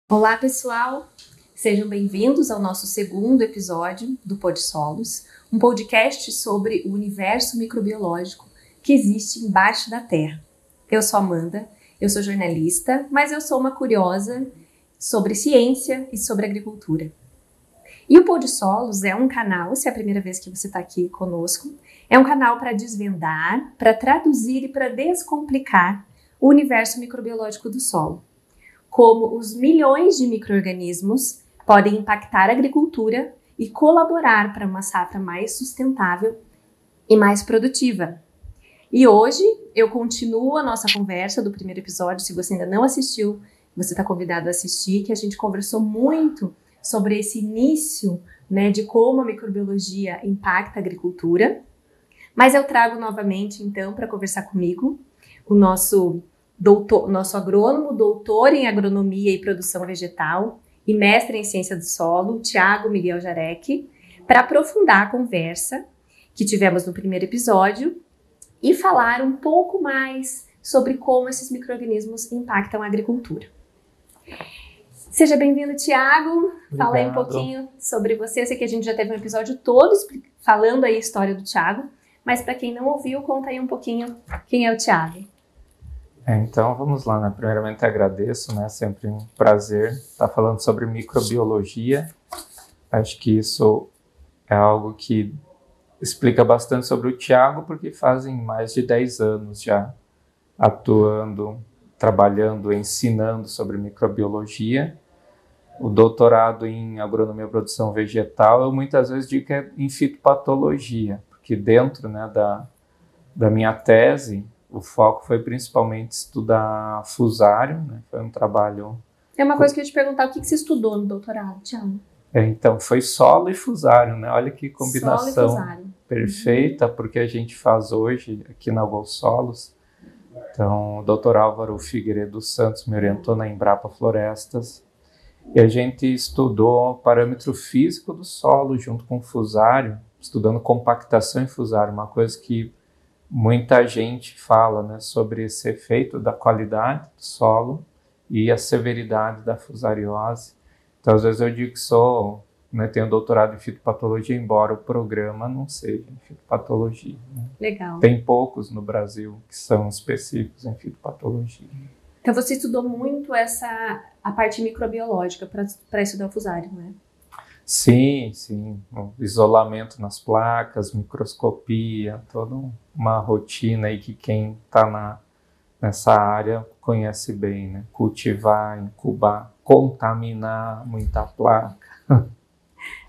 Olá, pessoal! Sejam bem-vindos ao nosso segundo episódio do PodSolos, um podcast sobre o universo microbiológico que existe embaixo da Terra. Eu sou Amanda, eu sou jornalista, mas eu sou uma curiosa sobre ciência e sobre agricultura. E o PodSolos é um canal, se é a primeira vez que você está aqui conosco, é um canal para desvendar, para traduzir e para descomplicar o universo microbiológico do solo. Como os milhões de micro-organismos podem impactar a agricultura e colaborar para uma safra mais sustentável e mais produtiva. E hoje eu continuo a nossa conversa do primeiro episódio. Se você ainda não assistiu, você está convidado a assistir, que a gente conversou muito sobre esse início, de como a microbiologia impacta a agricultura. Mas eu trago novamente, então, para conversar comigo, o nosso agrônomo, doutor em agronomia e produção vegetal e mestre em ciência do solo, Thiago Miguel Jarec, para aprofundar a conversa que tivemos no primeiro episódio e falar um pouco mais sobre como esses micro-organismos impactam a agricultura. Seja bem-vindo, Thiago. Fala aí um pouquinho sobre você. Eu sei que a gente já teve um episódio todo falando aí a história do Thiago, mas para quem não ouviu, conta aí um pouquinho quem é o Thiago. Então vamos lá, Primeiramente agradeço, sempre um prazer estar falando sobre microbiologia. Acho que isso é algo que explica bastante sobre o Thiago, porque fazem mais de 10 anos já atuando, trabalhando, ensinando sobre microbiologia. O doutorado em agronomia e produção vegetal, eu muitas vezes digo que é em fitopatologia, porque dentro da minha tese, o foco foi principalmente estudar fusário, Foi um trabalho... É uma coisa que eu ia te perguntar, o que você estudou no doutorado, Thiago? Então, foi solo e fusário, Olha que combinação solo e perfeita, porque a gente faz hoje aqui na AgroSolos. Então, o Dr. Álvaro Figueiredo Santos me orientou na Embrapa Florestas, e a gente estudou o parâmetro físico do solo junto com o fusário, estudando compactação em fusário, uma coisa que muita gente fala, sobre esse efeito da qualidade do solo e a severidade da fusariose. Então, às vezes eu digo que tenho doutorado em fitopatologia, embora o programa não seja em fitopatologia. Legal. Tem poucos no Brasil que são específicos em fitopatologia. Então, você estudou muito a parte microbiológica para estudar o fusário, Sim. O isolamento nas placas, microscopia, toda uma rotina aí que quem está nessa área conhece bem, Cultivar, incubar, contaminar muita placa.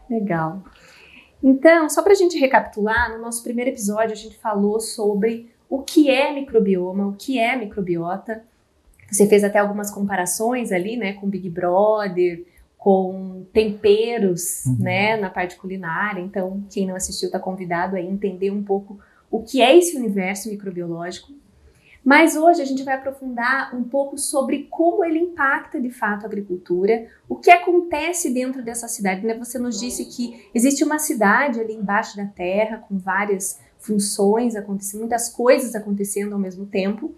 Legal. Então, só para a gente recapitular, no nosso primeiro episódio a gente falou sobre o que é microbioma, o que é microbiota. Você fez até algumas comparações ali, com Big Brother, com temperos, na parte culinária. Então, quem não assistiu está convidado a entender um pouco o que é esse universo microbiológico. Mas hoje a gente vai aprofundar um pouco sobre como ele impacta de fato a agricultura, o que acontece dentro dessa cidade. Você nos disse que existe uma cidade ali embaixo da terra com várias funções acontecendo, muitas coisas acontecendo ao mesmo tempo.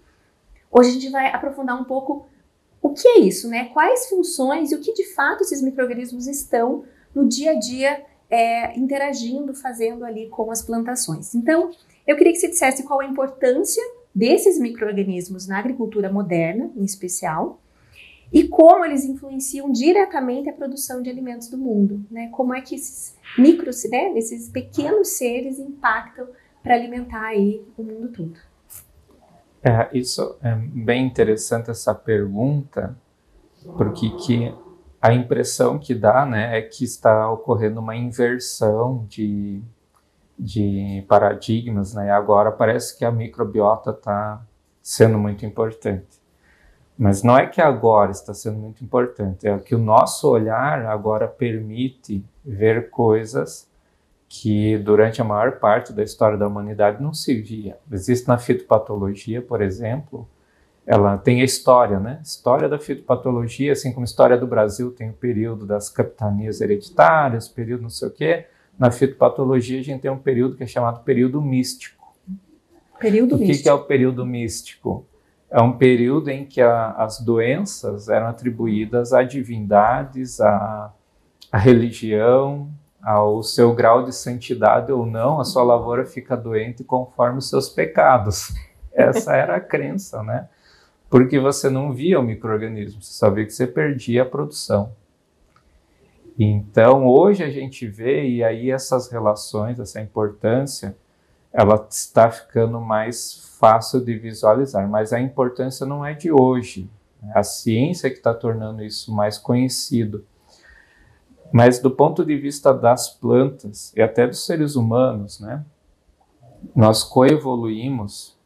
Hoje a gente vai aprofundar um pouco o que é isso, Quais funções e o que de fato esses micro-organismos estão no dia a dia interagindo, fazendo ali com as plantações. Então, eu queria que você dissesse qual a importância desses micro-organismos na agricultura moderna, em especial, e como eles influenciam diretamente a produção de alimentos do mundo, Como é que esses esses pequenos seres impactam para alimentar aí o mundo todo. Isso é bem interessante, essa pergunta, porque a impressão que dá, é que está ocorrendo uma inversão de paradigmas, Agora parece que a microbiota está sendo muito importante. Mas não é que agora está sendo muito importante, é que o nosso olhar agora permite ver coisas que durante a maior parte da história da humanidade não se via. Existe na fitopatologia, por exemplo, ela tem a história, História da fitopatologia, assim como a história do Brasil tem o período das capitanias hereditárias, período não sei o quê. Na fitopatologia a gente tem um período que é chamado período místico. Período místico. O que é o período místico? é um período em que as doenças eram atribuídas a divindades, a religião, ao seu grau de santidade ou não. A sua lavoura fica doente conforme os seus pecados. Essa era a crença, né? Porque você não via o micro-organismo, você só via que você perdia a produção. Então, hoje a gente vê, e aí essas relações, essa importância, ela está ficando mais fácil de visualizar, mas a importância não é de hoje. A ciência que está tornando isso mais conhecido. Mas do ponto de vista das plantas e até dos seres humanos, né, nós coevoluímos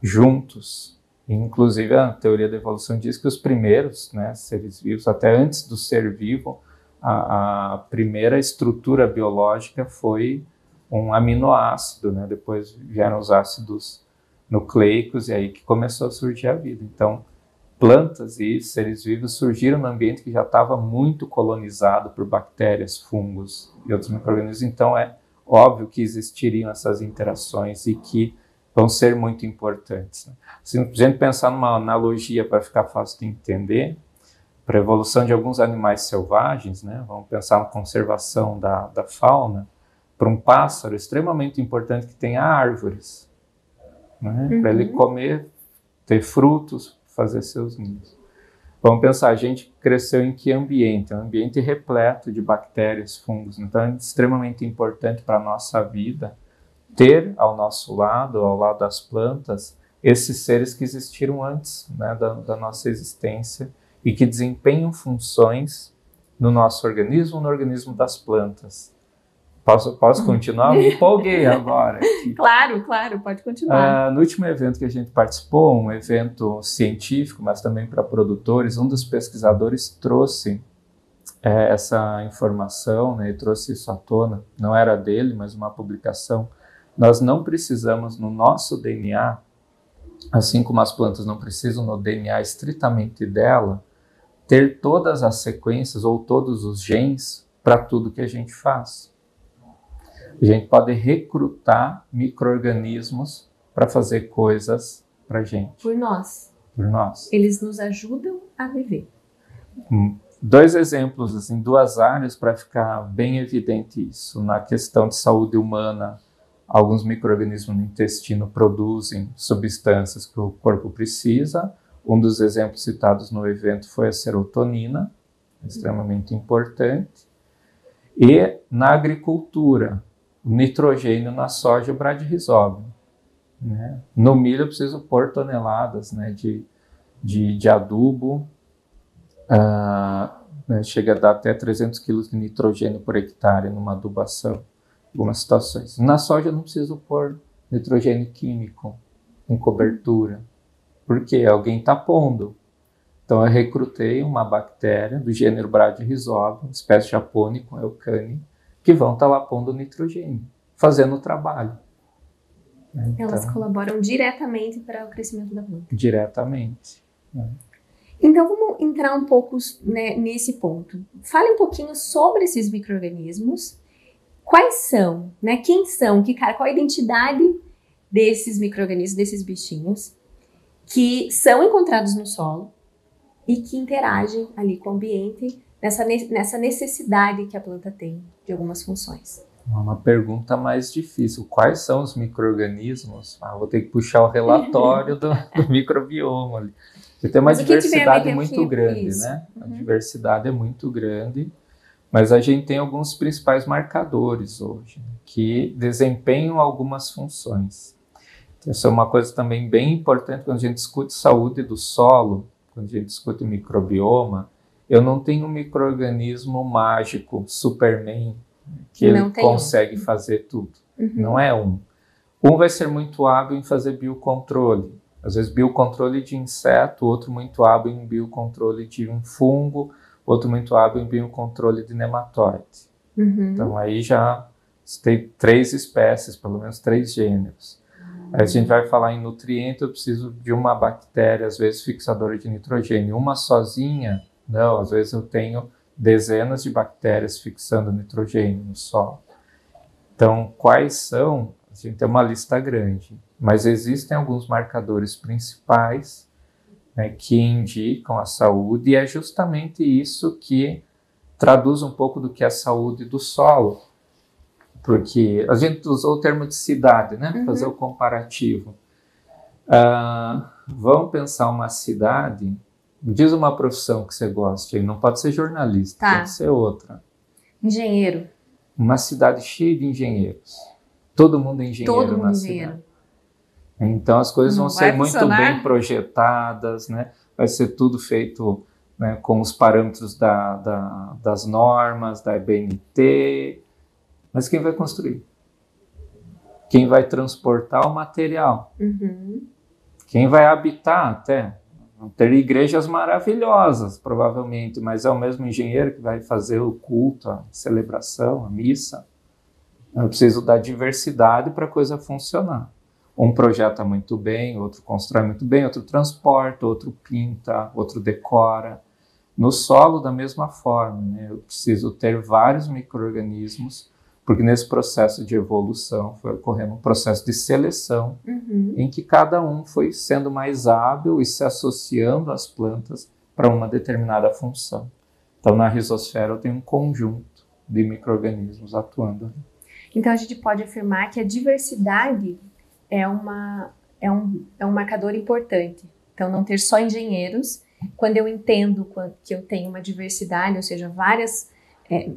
juntos. Inclusive a teoria da evolução diz que os primeiros, né, seres vivos, até antes do ser vivo, a primeira estrutura biológica foi um aminoácido, né? Depois vieram os ácidos nucleicos e aí que começou a surgir a vida. Então, plantas e seres vivos surgiram num ambiente que já estava muito colonizado por bactérias, fungos e outros micro-organismos. Então, é óbvio que existiriam essas interações e que vão ser muito importantes, né? Se a gente pensar numa analogia para ficar fácil de entender, para a evolução de alguns animais selvagens, né? Vamos pensar na conservação da fauna. Para um pássaro, é extremamente importante que tenha árvores, né? Para ele comer, ter frutos, fazer seus ninhos. Vamos pensar, a gente cresceu em que ambiente? Um ambiente repleto de bactérias, fungos. Então é extremamente importante para a nossa vida ter ao nosso lado, ao lado das plantas, esses seres que existiram antes, né, da nossa existência e que desempenham funções no nosso organismo, no organismo das plantas. Posso continuar? Me empolguei agora. Claro, pode continuar. No último evento que a gente participou, um evento científico, mas também para produtores, um dos pesquisadores trouxe essa informação, né, e trouxe isso à tona. Não era dele, mas uma publicação. Nós não precisamos no nosso DNA, assim como as plantas não precisam no DNA estritamente dela, ter todas as sequências ou todos os genes para tudo que a gente faz. A gente pode recrutar micro-organismos para fazer coisas para a gente. Por nós. Por nós. Eles nos ajudam a viver. 2 exemplos, assim, 2 áreas para ficar bem evidente isso. Na questão de saúde humana, alguns micro-organismos no intestino produzem substâncias que o corpo precisa. Um dos exemplos citados no evento foi a serotonina, extremamente importante. E na agricultura, o nitrogênio na soja e o bradyrhizóbio, né? No milho eu preciso pôr toneladas, né, de adubo, né, chega a dar até 300 quilos de nitrogênio por hectare numa adubação, em algumas situações. Na soja eu não preciso pôr nitrogênio químico em cobertura, porque alguém está pondo. Então eu recrutei uma bactéria do gênero bradyrhizóbio, espécie japônica, eucane, que vão estar lá pondo nitrogênio, fazendo o trabalho. Então, elas colaboram diretamente para o crescimento da planta. Diretamente. Né? Então vamos entrar um pouco, né, nesse ponto. Fale um pouquinho sobre esses micro-organismos. Quais são, né? Quem são? Qual a identidade desses micro-organismos, desses bichinhos, que são encontrados no solo e que interagem ali com o ambiente nessa necessidade que a planta tem de algumas funções. Uma pergunta mais difícil. Quais são os micro-organismos? Vou ter que puxar o relatório do microbioma ali. Porque tem uma diversidade muito grande, né? A diversidade é muito grande, mas a gente tem alguns principais marcadores hoje, né, que desempenham algumas funções. Então, isso é uma coisa também bem importante quando a gente discute saúde do solo, quando a gente discute microbioma. Eu não tenho um micro-organismo mágico, Superman, que ele consegue fazer tudo. Não é um. Um vai ser muito hábil em fazer biocontrole. Às vezes biocontrole de inseto, outro muito hábil em biocontrole de um fungo, outro muito hábil em biocontrole de nematóide. Então aí já tem 3 espécies, pelo menos 3 gêneros. Aí a gente vai falar em nutriente, eu preciso de uma bactéria, às vezes fixadora de nitrogênio. Uma sozinha, não, às vezes eu tenho dezenas de bactérias fixando nitrogênio no solo. Então, quais são? A gente tem uma lista grande, mas existem alguns marcadores principais né, que indicam a saúde, e é justamente isso que traduz um pouco do que é a saúde do solo, porque a gente usou o termo de cidade, né, para fazer o comparativo. Vamos pensar uma cidade, diz uma profissão que você gosta, não pode ser jornalista, tem que ser outra. Engenheiro. Uma cidade cheia de engenheiros. Todo mundo é engenheiro Todo mundo na engenheiro. cidade. Então as coisas vão ser muito bem projetadas, né? Vai ser tudo feito, né, com os parâmetros das normas, da EBNT. Mas quem vai construir? Quem vai transportar o material? Quem vai habitar até? Vão ter igrejas maravilhosas, provavelmente, mas é o mesmo engenheiro que vai fazer o culto, a celebração, a missa. Eu preciso da diversidade para a coisa funcionar. Um projeta muito bem, outro constrói muito bem, outro transporta, outro pinta, outro decora. No solo, da mesma forma, né? Eu preciso ter vários micro-organismos, porque nesse processo de evolução foi ocorrendo um processo de seleção, em que cada um foi sendo mais hábil e se associando às plantas para uma determinada função. Então, na rizosfera, eu tenho um conjunto de micro-organismos atuando ali. Então, a gente pode afirmar que a diversidade é um marcador importante. Então, não ter só engenheiros. Quando eu entendo que eu tenho uma diversidade, ou seja, vários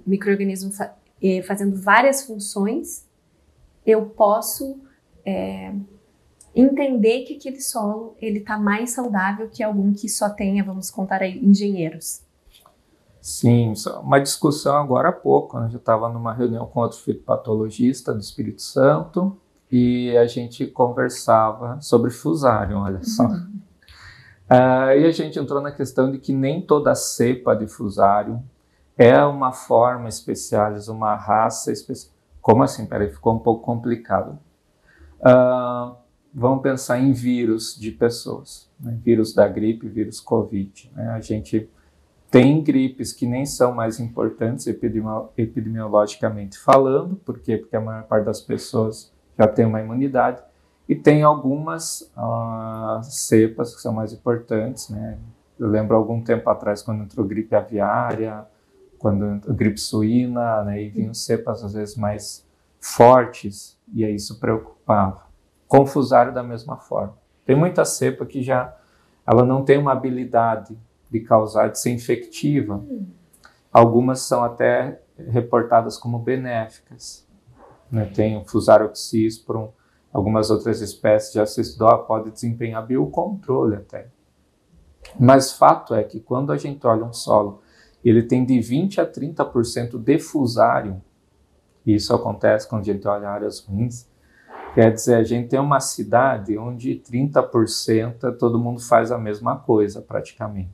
micro-organismos fazendo várias funções, eu posso entender que aquele solo está mais saudável que algum que só tenha, vamos contar aí, engenheiros. Sim, uma discussão agora há pouco, né? Eu estava numa reunião com outro fitopatologista do Espírito Santo e a gente conversava sobre fusarium, olha só. E a gente entrou na questão de que nem toda cepa de fusarium é uma forma especial, uma raça especial. Como assim? Peraí, ficou um pouco complicado. Vamos pensar em vírus de pessoas, né? Vírus da gripe, vírus Covid, né? A gente tem gripes que nem são mais importantes epidemiologicamente falando, por quê? Porque a maior parte das pessoas já tem uma imunidade, e tem algumas cepas que são mais importantes, né? Eu lembro algum tempo atrás, quando entrou gripe aviária, quando entrou gripe suína, né? E vinham cepas às vezes mais fortes, e aí isso preocupava. Com fusário da mesma forma. Tem muita cepa que ela não tem uma habilidade de causar, de ser infectiva. Algumas são até reportadas como benéficas, né? Tem o Fusarium oxysporum, algumas outras espécies já se estudou, pode desempenhar biocontrole até. Mas fato é que quando a gente olha um solo, ele tem de 20 a 30% de Fusarium, e isso acontece quando a gente olha áreas ruins. Quer dizer, a gente tem uma cidade onde 30% todo mundo faz a mesma coisa praticamente.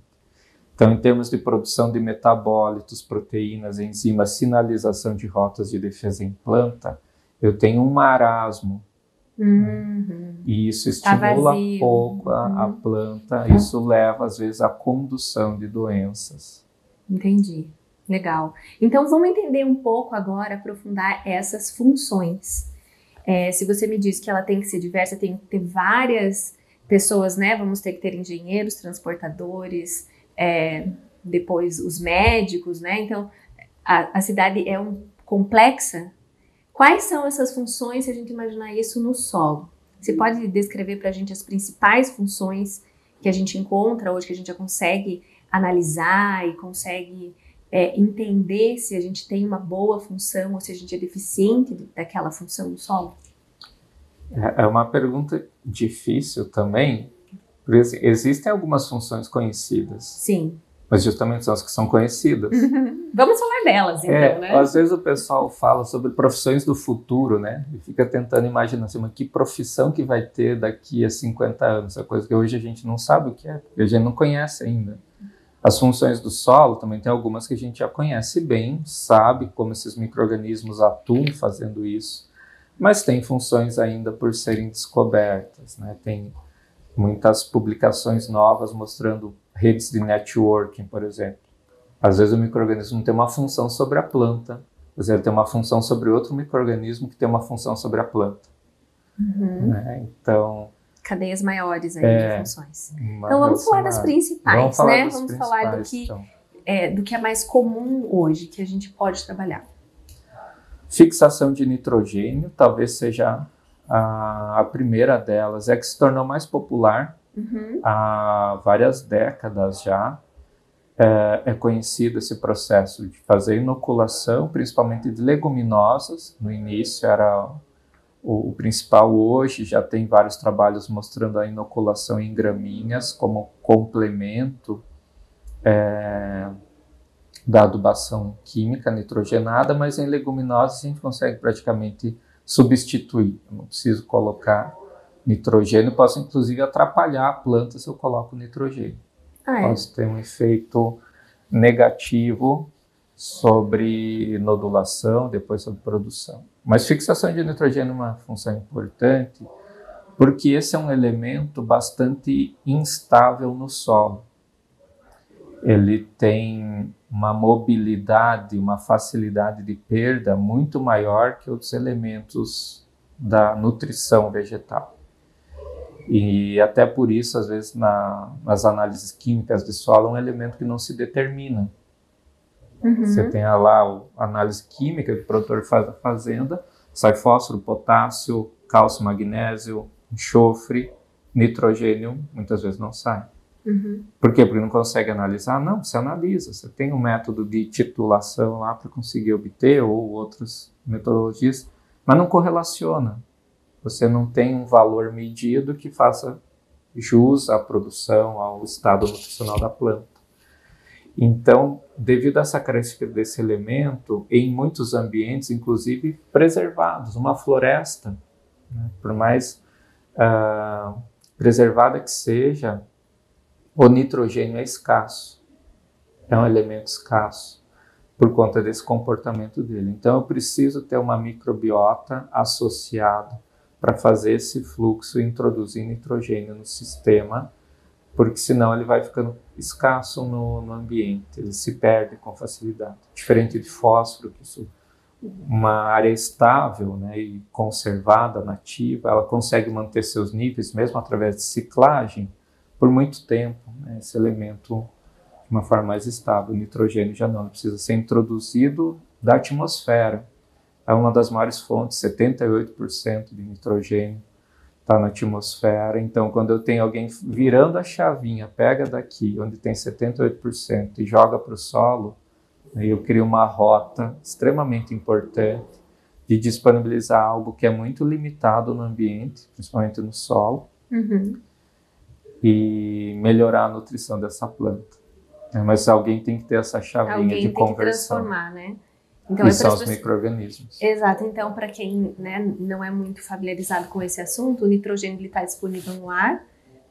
Então, em termos de produção de metabólitos, proteínas, enzimas, sinalização de rotas de defesa em planta, eu tenho um marasmo. E isso estimula pouco a planta, isso leva, às vezes, à condução de doenças. Entendi. Legal. Então, vamos entender um pouco agora, aprofundar essas funções. Se você me diz que ela tem que ser diversa, tem que ter várias pessoas, né? Vamos ter que ter engenheiros, transportadores, depois os médicos, né? Então, a cidade é complexa. Quais são essas funções, se a gente imaginar isso no solo? Você pode descrever para a gente as principais funções que a gente encontra hoje, que a gente já consegue analisar e consegue entender se a gente tem uma boa função ou se a gente é deficiente daquela função no solo? É uma pergunta difícil também, porque assim, existem algumas funções conhecidas. Sim. Mas justamente são as que são conhecidas. Vamos falar delas, então, né? Às vezes o pessoal fala sobre profissões do futuro, né? E fica tentando imaginar assim, que profissão que vai ter daqui a 50 anos. É coisa que hoje a gente não sabe o que é, porque a gente não conhece ainda. As funções do solo também tem algumas que a gente já conhece bem, sabe como esses micro-organismos atuam fazendo isso, mas tem funções ainda por serem descobertas, né? Tem muitas publicações novas mostrando redes de networking, por exemplo. Às vezes o micro-organismo tem uma função sobre a planta, às vezes ele tem uma função sobre outro micro-organismo que tem uma função sobre a planta. Né? Então, cadeias maiores aí de funções. Então vamos falar das principais, Vamos falar do que é mais comum hoje, que a gente pode trabalhar. Fixação de nitrogênio, talvez seja a primeira delas, é que se tornou mais popular há várias décadas já. É conhecido esse processo de fazer inoculação, principalmente de leguminosas. No início era o principal, hoje já tem vários trabalhos mostrando a inoculação em gramíneas como complemento da adubação química nitrogenada, mas em leguminosas a gente consegue praticamente substituir. Eu não preciso colocar nitrogênio, posso inclusive atrapalhar a planta se eu coloco nitrogênio. Pode ter um efeito negativo sobre nodulação, depois sobre produção. Mas fixação de nitrogênio é uma função importante, porque esse é um elemento bastante instável no solo. Ele tem uma mobilidade, uma facilidade de perda muito maior que outros elementos da nutrição vegetal. E até por isso, às vezes, nas análises químicas de solo, é um elemento que não se determina. Você tem lá a análise química que o produtor faz da fazenda, sai fósforo, potássio, cálcio, magnésio, enxofre, nitrogênio, muitas vezes não sai. Por quê? Porque não consegue analisar? Não, você analisa. Você tem um método de titulação lá para conseguir obter, ou outras metodologias, mas não correlaciona. Você não tem um valor medido que faça jus à produção, ao estado nutricional da planta. Então, devido a essa característica desse elemento, em muitos ambientes, inclusive preservados, uma floresta, né, por mais preservada que seja, o nitrogênio é escasso, é um elemento escasso por conta desse comportamento dele. Então, eu preciso ter uma microbiota associada para fazer esse fluxo e introduzir nitrogênio no sistema, porque senão ele vai ficando escasso no ambiente, ele se perde com facilidade. Diferente de fósforo, que isso, uma área estável, né, e conservada, nativa, ela consegue manter seus níveis, mesmo através de ciclagem, por muito tempo, né, esse elemento de uma forma mais estável. O nitrogênio já não, ele precisa ser introduzido da atmosfera. É uma das maiores fontes, 78% de nitrogênio está na atmosfera. Então, quando eu tenho alguém virando a chavinha, pega daqui, onde tem 78%, e joga para o solo, aí eu crio uma rota extremamente importante de disponibilizar algo que é muito limitado no ambiente, principalmente no solo, e melhorar a nutrição dessa planta. Mas alguém tem que ter essa chavinha de conversão. Alguém tem que transformar, né? Então, e são os micro-organismos. Exato. Então, para quem, né, não é muito familiarizado com esse assunto, o nitrogênio está disponível no ar,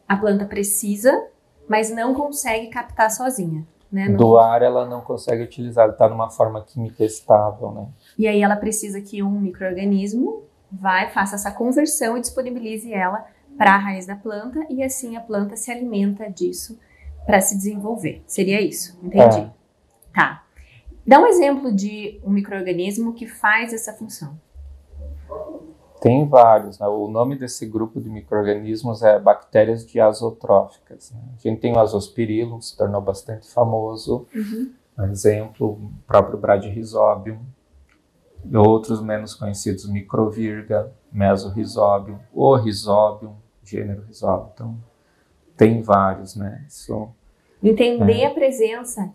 a planta precisa, mas não consegue captar sozinha. Né? Do ar ela não consegue utilizar, ele está numa forma química estável. Né? E aí ela precisa que um micro-organismo faça essa conversão e disponibilize ela para a raiz da planta, e assim a planta se alimenta disso para se desenvolver. Seria isso, entendi. Tá. Dá um exemplo de um micro-organismo que faz essa função. Tem vários, né? O nome desse grupo de micro-organismos é bactérias diazotróficas. Né? A gente tem o Azospirillum, se tornou bastante famoso. Um exemplo, o próprio Bradyrhizobium. Outros menos conhecidos, Microvirga, Mesorhizobium, o Rhizobium, gênero Rhizobium. Então, tem vários, né? Entender a presença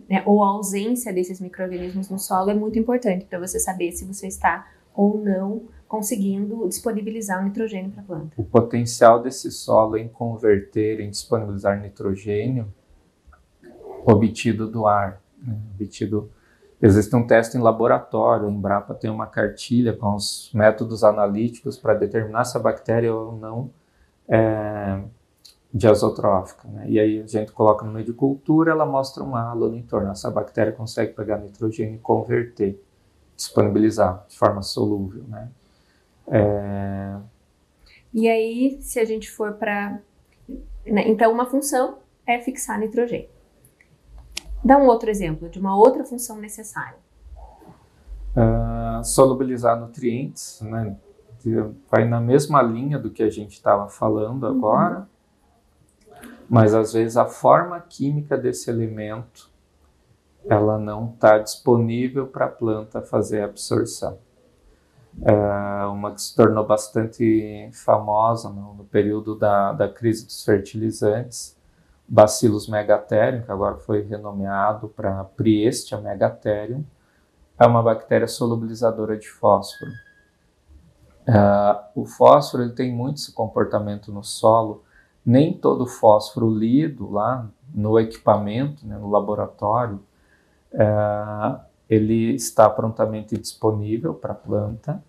né, ou a ausência desses micro-organismos no solo é muito importante para você saber se você está ou não conseguindo disponibilizar o nitrogênio para a planta. O potencial desse solo em converter, em disponibilizar nitrogênio obtido do ar, né? Existe um teste em laboratório, a Embrapa tem uma cartilha com os métodos analíticos para determinar se a bactéria ou não é diazotrófica, né? E aí a gente coloca no meio de cultura, ela mostra um halo no entorno. Essa bactéria consegue pegar nitrogênio e converter, disponibilizar de forma solúvel, né? E aí, se a gente for para... né, então, uma função é fixar nitrogênio. Dá um outro exemplo de uma outra função necessária. Solubilizar nutrientes, né? vai na mesma linha do que a gente estava falando agora, mas às vezes a forma química desse elemento ela não está disponível para a planta fazer a absorção. Uma que se tornou bastante famosa no período da crise dos fertilizantes, Bacillus megatherium, que agora foi renomeado para Priestia megatherium, é uma bactéria solubilizadora de fósforo. O fósforo ele tem muito esse comportamento no solo. Nem todo fósforo lido lá no equipamento, né, no laboratório, ele está prontamente disponível para a planta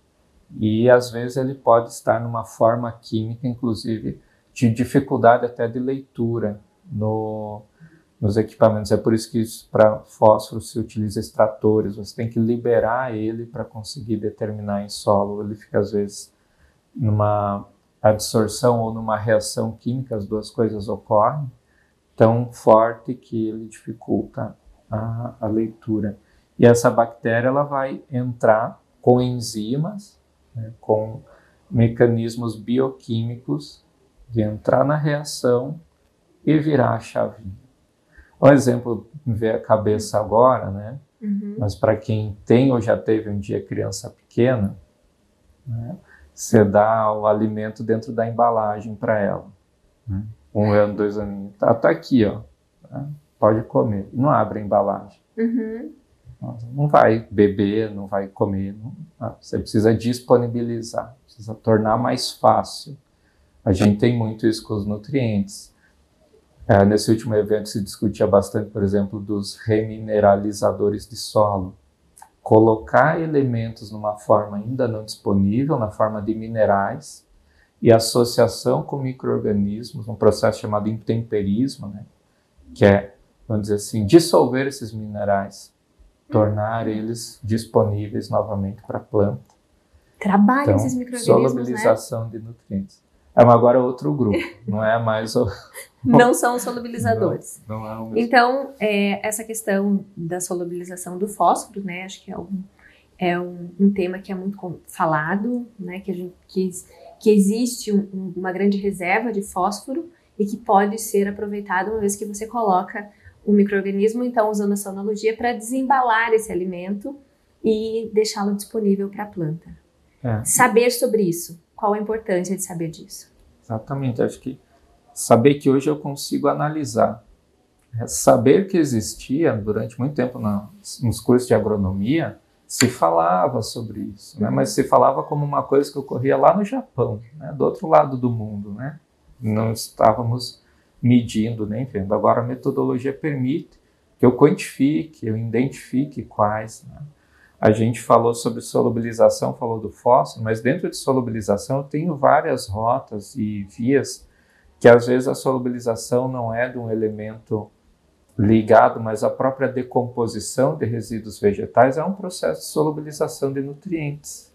e às vezes ele pode estar numa forma química, inclusive de dificuldade até de leitura nos equipamentos. É por isso que para fósforo se utiliza extratores, você tem que liberar ele para conseguir determinar em solo. Ele fica às vezes numa absorção ou numa reação química, as duas coisas ocorrem, tão forte que ele dificulta a leitura. E essa bactéria ela vai entrar com enzimas, né, com mecanismos bioquímicos de entrar na reação e virar a chavinha. Um exemplo me veio à cabeça agora, né? Mas para quem tem ou já teve um dia criança pequena, né, você dá o alimento dentro da embalagem para ela. Né? 1 ano, 2 anos, tá aqui, ó. Tá? Pode comer. Não abre a embalagem. Não vai beber, não vai comer. Você precisa disponibilizar, precisa tornar mais fácil. A gente tem muito isso com os nutrientes. Nesse último evento se discutia bastante, por exemplo, dos remineralizadores de solo. Colocar elementos numa forma ainda não disponível, na forma de minerais, e associação com micro-organismos, um processo chamado intemperismo, né? Que é, vamos dizer assim, dissolver esses minerais, tornar eles disponíveis novamente para a planta. Trabalham esses micro-organismos, solubilização, né? De nutrientes. Mas agora é outro grupo, não é mais o... Não são os solubilizadores. Não é o mesmo. Então, essa questão da solubilização do fósforo, né, acho que é um tema que é muito falado, né, que existe uma grande reserva de fósforo e que pode ser aproveitado uma vez que você coloca o micro-organismo, então usando essa analogia, para desembalar esse alimento e deixá-lo disponível para a planta. Saber sobre isso, qual a importância de saber disso? Exatamente, acho que saber que hoje eu consigo analisar. Saber que existia, durante muito tempo nos cursos de agronomia, se falava sobre isso, né? Mas se falava como uma coisa que ocorria lá no Japão, né? Do outro lado do mundo, né? Não estávamos medindo nem vendo. Agora a metodologia permite que eu quantifique, eu identifique quais, né? A gente falou sobre solubilização, falou do fósforo, mas dentro de solubilização eu tenho várias rotas e vias que às vezes a solubilização não é de um elemento ligado, mas a própria decomposição de resíduos vegetais é um processo de solubilização de nutrientes.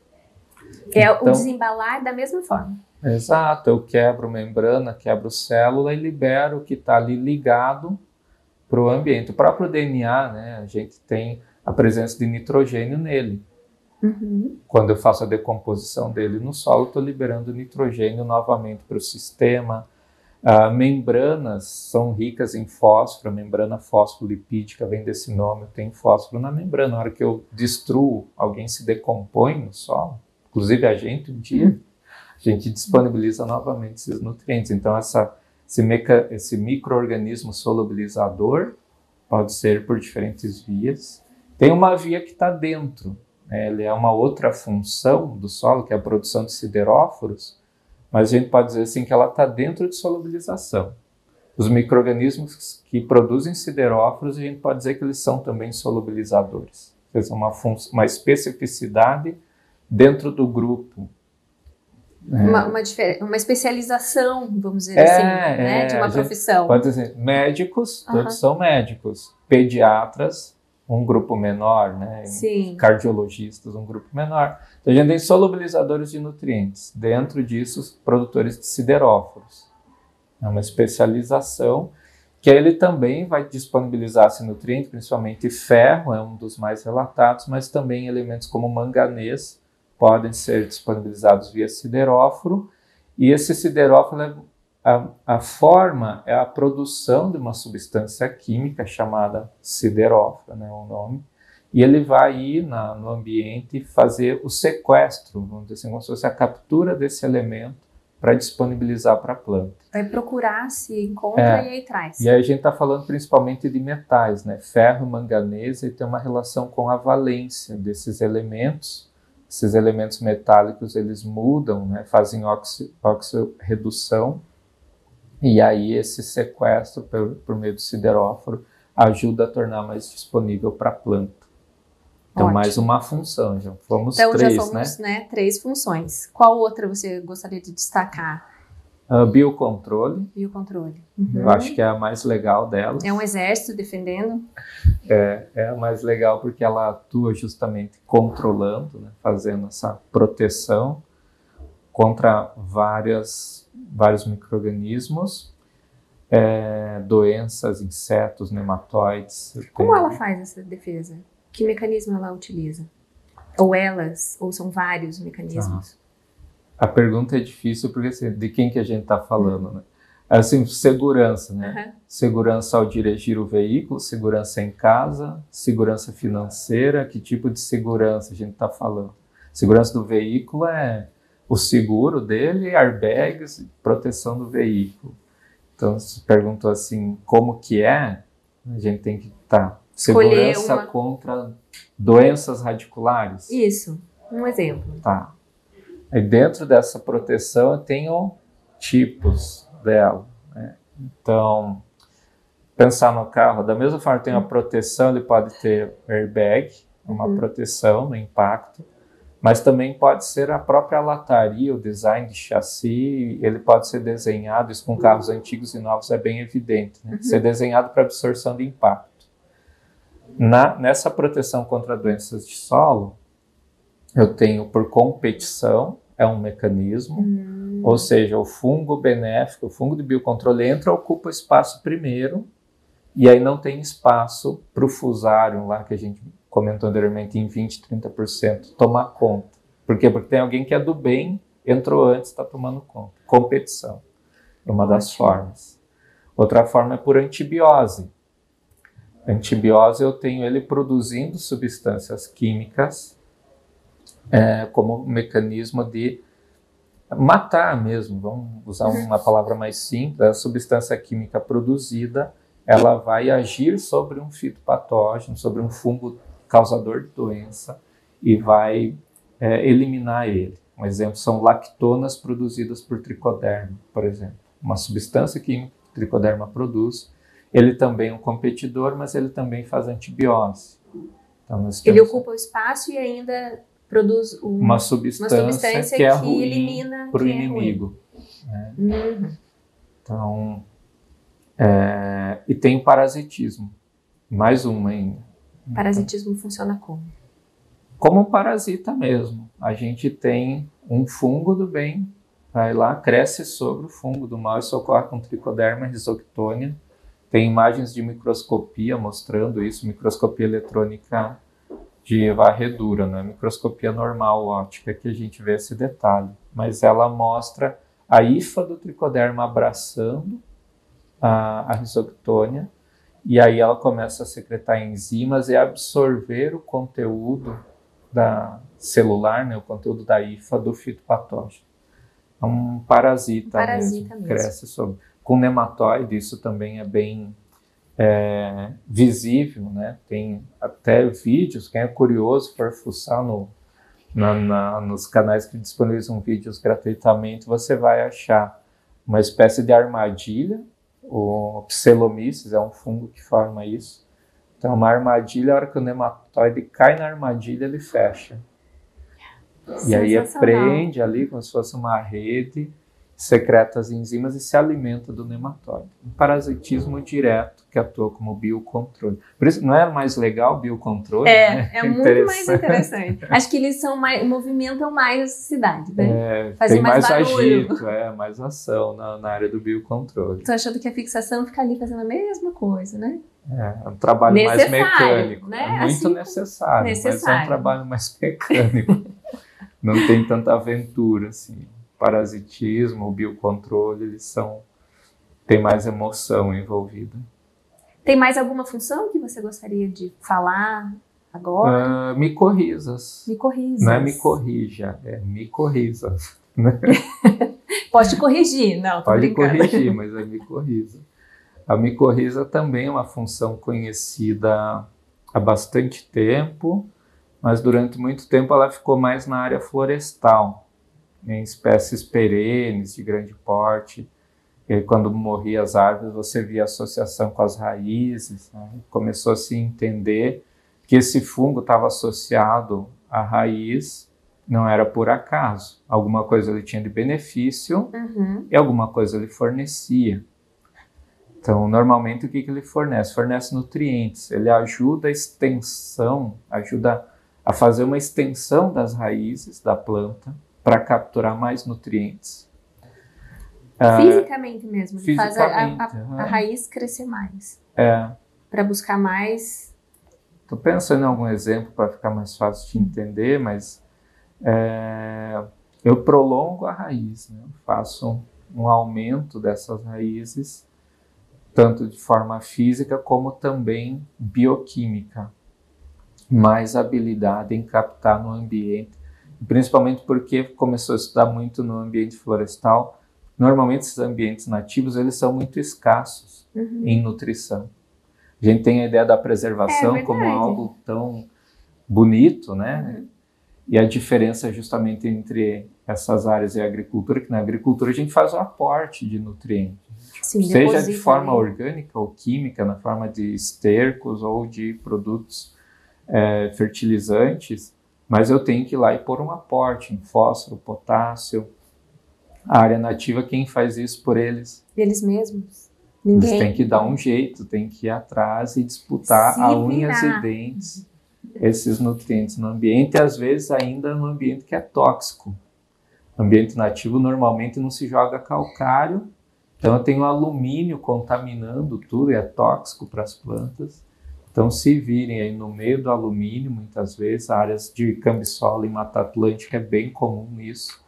O desembalar da mesma forma. Exato, eu quebro membrana, quebro célula e libero o que está ali ligado para o ambiente. O próprio DNA, né, a gente tem a presença de nitrogênio nele. Quando eu faço a decomposição dele no solo, estou liberando nitrogênio novamente para o sistema. Membranas são ricas em fósforo, a membrana fosfolipídica vem desse nome, tem fósforo na membrana. Na hora que eu destruo, alguém se decompõe no solo, inclusive a gente, um dia, a gente disponibiliza novamente esses nutrientes. Então, esse micro-organismo solubilizador pode ser por diferentes vias. Tem uma via que está dentro, né? Ele é uma outra função do solo, que é a produção de sideróforos, mas a gente pode dizer assim que ela está dentro de solubilização. Os micro-organismos que produzem sideróforos, a gente pode dizer que eles são também solubilizadores. Ou seja, uma especificidade dentro do grupo. Uma especialização, vamos dizer assim, né, de uma profissão. Pode dizer, médicos, todos são médicos. Pediatras, um grupo menor, né? Sim. Cardiologistas, um grupo menor. Então, a gente tem solubilizadores de nutrientes. Dentro disso, produtores de sideróforos. É uma especialização que ele também vai disponibilizar esse nutriente, principalmente ferro, é um dos mais relatados, mas também elementos como manganês podem ser disponibilizados via sideróforo, e esse sideróforo, a forma é a produção de uma substância química chamada sideróforo, né, o nome, e ele vai ir no ambiente fazer o sequestro, vamos dizer assim, como se fosse a captura desse elemento para disponibilizar para a planta. Vai procurar, se encontra e aí traz. E aí a gente está falando principalmente de metais, né? Ferro, manganesa, e tem uma relação com a valência desses elementos. Esses elementos metálicos, eles mudam, né? Fazem oxirredução, e aí esse sequestro por meio do sideróforo ajuda a tornar mais disponível para a planta. Então, Ótimo. mais uma função, já fomos então, três, já somos, né, 3 funções. Qual outra você gostaria de destacar? Biocontrole. Biocontrole. Eu acho que é a mais legal delas. É um exército defendendo? É a mais legal porque ela atua justamente controlando, né, fazendo essa proteção contra vários micro-organismos, doenças, insetos, nematóides. Como ela faz essa defesa? Que mecanismo ela utiliza? Ou são vários mecanismos? A pergunta é difícil porque assim, de quem que a gente está falando, né? Assim, segurança, né? Segurança ao dirigir o veículo, segurança em casa, segurança financeira, que tipo de segurança a gente está falando? Segurança do veículo é o seguro dele, airbags, proteção do veículo. Então, se perguntou assim, como que é? A gente tem que estar segurança contra doenças radiculares. Isso, um exemplo. Tá. E dentro dessa proteção eu tenho tipos dela, né? Então, pensar no carro, da mesma forma que tem a proteção, ele pode ter airbag, uma proteção no impacto, mas também pode ser a própria lataria, o design de chassi, ele pode ser desenhado, isso com carros antigos e novos é bem evidente, né? Ser desenhado para absorção de impacto. Nessa proteção contra doenças de solo, eu tenho por competição, é um mecanismo, ou seja, o fungo benéfico, o fungo de biocontrole entra, ocupa o espaço primeiro, e aí não tem espaço para o fusário lá, que a gente comentou anteriormente, em 20%, 30%, tomar conta. Por quê? Porque tem alguém que é do bem, entrou antes, está tomando conta. Competição, é uma das formas. Outra forma é por antibiose. Antibiose, eu tenho ele produzindo substâncias químicas como mecanismo de matar mesmo, vamos usar uma palavra mais simples, a substância química produzida, ela vai agir sobre um fitopatógeno, sobre um fungo causador de doença e vai eliminar ele. Um exemplo são lactonas produzidas por tricoderma, por exemplo. Uma substância química que o tricoderma produz. Ele também é um competidor, mas ele também faz antibiose. Então, ele ocupa o espaço e ainda produz uma substância que é ruim para o inimigo. Então, e tem o parasitismo. Mais uma ainda. Parasitismo funciona como? Como um parasita mesmo. A gente tem um fungo do bem, vai lá, cresce sobre o fungo do mal. Isso ocorre com Trichoderma rhizoctonia. Tem imagens de microscopia mostrando isso, microscopia eletrônica de varredura, não é microscopia normal óptica que a gente vê esse detalhe. Mas ela mostra a hifa do Trichoderma abraçando a rhizoctonia, e aí ela começa a secretar enzimas e absorver o conteúdo celular, né, o conteúdo da hifa do fitopatógeno. É um parasita mesmo. Cresce sobre. Com nematóide, isso também é bem visível, né? Tem até vídeos, quem é curioso for fuçar nos canais que disponibilizam vídeos gratuitamente, você vai achar uma espécie de armadilha. O Pselomyces é um fungo que forma isso. Então, uma armadilha, a hora que o nematóide cai na armadilha, ele fecha. E aí prende ali como se fosse uma rede, secreta as enzimas e se alimenta do nematóide. Um parasitismo direto que atua como biocontrole. Por isso, não é mais legal o biocontrole? É muito mais interessante. Acho que eles movimentam mais a sociedade, né? Fazem mais agito, mais ação na área do biocontrole. Tô achando que a fixação fica ali fazendo a mesma coisa, né? É um trabalho mais mecânico. Né? É muito necessário, mas é um trabalho mais mecânico. não tem tanta aventura, assim. O parasitismo, o biocontrole, tem mais emoção envolvida. Tem mais alguma função que você gostaria de falar agora? Micorrizas. Micorrizas. Não é me corrija, é micorrizas. Pode te corrigir, não, tô Pode brincando. corrigir, mas é micorriza. A micorriza também é uma função conhecida há bastante tempo, mas durante muito tempo ela ficou mais na área florestal, em espécies perenes de grande porte. E aí, quando morriam as árvores, você via associação com as raízes, né? Começou a se entender que esse fungo estava associado à raiz, não era por acaso. Alguma coisa ele tinha de benefício e alguma coisa ele fornecia. Então, normalmente, o que ele fornece? Fornece nutrientes. Ele ajuda a extensão, ajuda a fazer uma extensão das raízes da planta para capturar mais nutrientes. Fisicamente mesmo, Fisicamente, faz a raiz crescer mais. É. Para buscar mais. Estou pensando em algum exemplo para ficar mais fácil de entender, mas eu prolongo a raiz, né? Eu faço um aumento dessas raízes, tanto de forma física como também bioquímica. Mais habilidade em captar no ambiente, principalmente porque começou a estudar muito no ambiente florestal. Normalmente esses ambientes nativos eles são muito escassos em nutrição. A gente tem a ideia da preservação como algo tão bonito, né? E a diferença justamente entre essas áreas e a agricultura, que na agricultura a gente faz um aporte de nutrientes. Sim, seja de forma orgânica ou química, na forma de estercos ou de produtos fertilizantes, mas eu tenho que ir lá e pôr um aporte em fósforo, potássio. A área nativa, quem faz isso por eles? Eles mesmos. Ninguém. Eles têm que dar um jeito, tem que ir atrás e disputar a unhas e dentes esses nutrientes no ambiente, e às vezes ainda no ambiente que é tóxico. No ambiente nativo, normalmente não se joga calcário, então eu tenho alumínio contaminando tudo, e é tóxico para as plantas. Então, se virem aí no meio do alumínio, muitas vezes, áreas de cambiçola e Mata Atlântica é bem comum isso.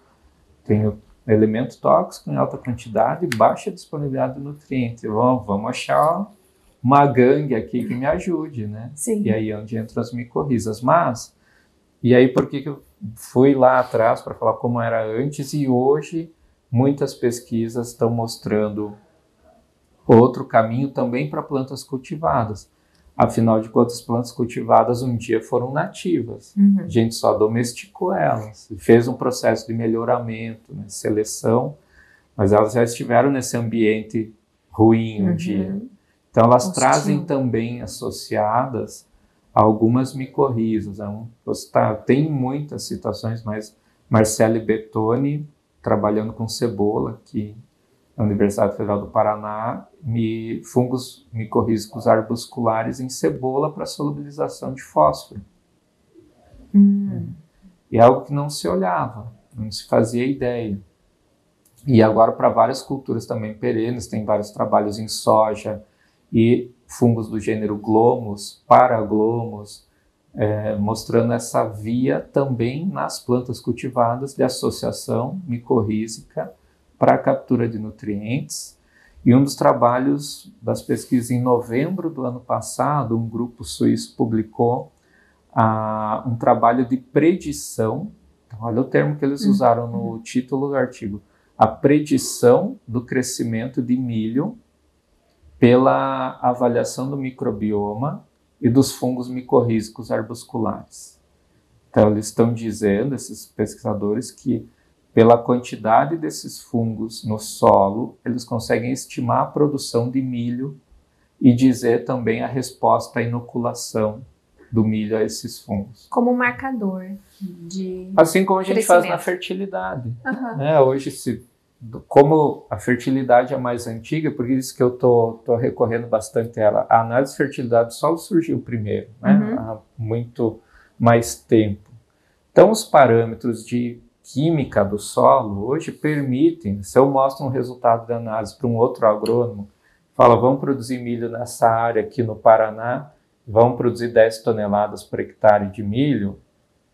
Tem elemento tóxico em alta quantidade e baixa disponibilidade de nutrientes. Vamos achar uma gangue aqui que me ajude, né? Sim. E aí é onde entram as micorrizas. Mas, e aí por que eu fui lá atrás para falar como era antes, e hoje muitas pesquisas estão mostrando outro caminho também para plantas cultivadas. Afinal de contas, plantas cultivadas um dia foram nativas. A gente só domesticou elas. Fez um processo de melhoramento, né, seleção, mas elas já estiveram nesse ambiente ruim um dia. Então, elas trazem também associadas algumas micorrizas. Tem muitas citações, mas Marcele Bettoni, trabalhando com cebola aqui na Universidade Federal do Paraná, fungos micorrízicos arbusculares em cebola para solubilização de fósforo. E é algo que não se olhava, não se fazia ideia. E agora para várias culturas também perenes, tem vários trabalhos em soja e fungos do gênero Glomus, Paraglomus, mostrando essa via também nas plantas cultivadas de associação micorrízica para a captura de nutrientes. E um dos trabalhos das pesquisas em novembro do ano passado, um grupo suíço publicou um trabalho de predição. Então, olha o termo que eles usaram no título do artigo: a predição do crescimento de milho pela avaliação do microbioma e dos fungos micorrízicos arbusculares. Então, eles estão dizendo, esses pesquisadores, que pela quantidade desses fungos no solo, eles conseguem estimar a produção de milho e dizer também a resposta à inoculação do milho a esses fungos. Como um marcador de assim como a gente faz na fertilidade. Hoje, como a fertilidade é mais antiga, por isso que eu estou recorrendo bastante a ela. A análise de fertilidade do solo surgiu primeiro, né? Há muito mais tempo. Então, os parâmetros de química do solo hoje permitem, se eu mostro um resultado de análise para um outro agrônomo, fala, vamos produzir milho nessa área aqui no Paraná, vamos produzir 10 toneladas por hectare de milho,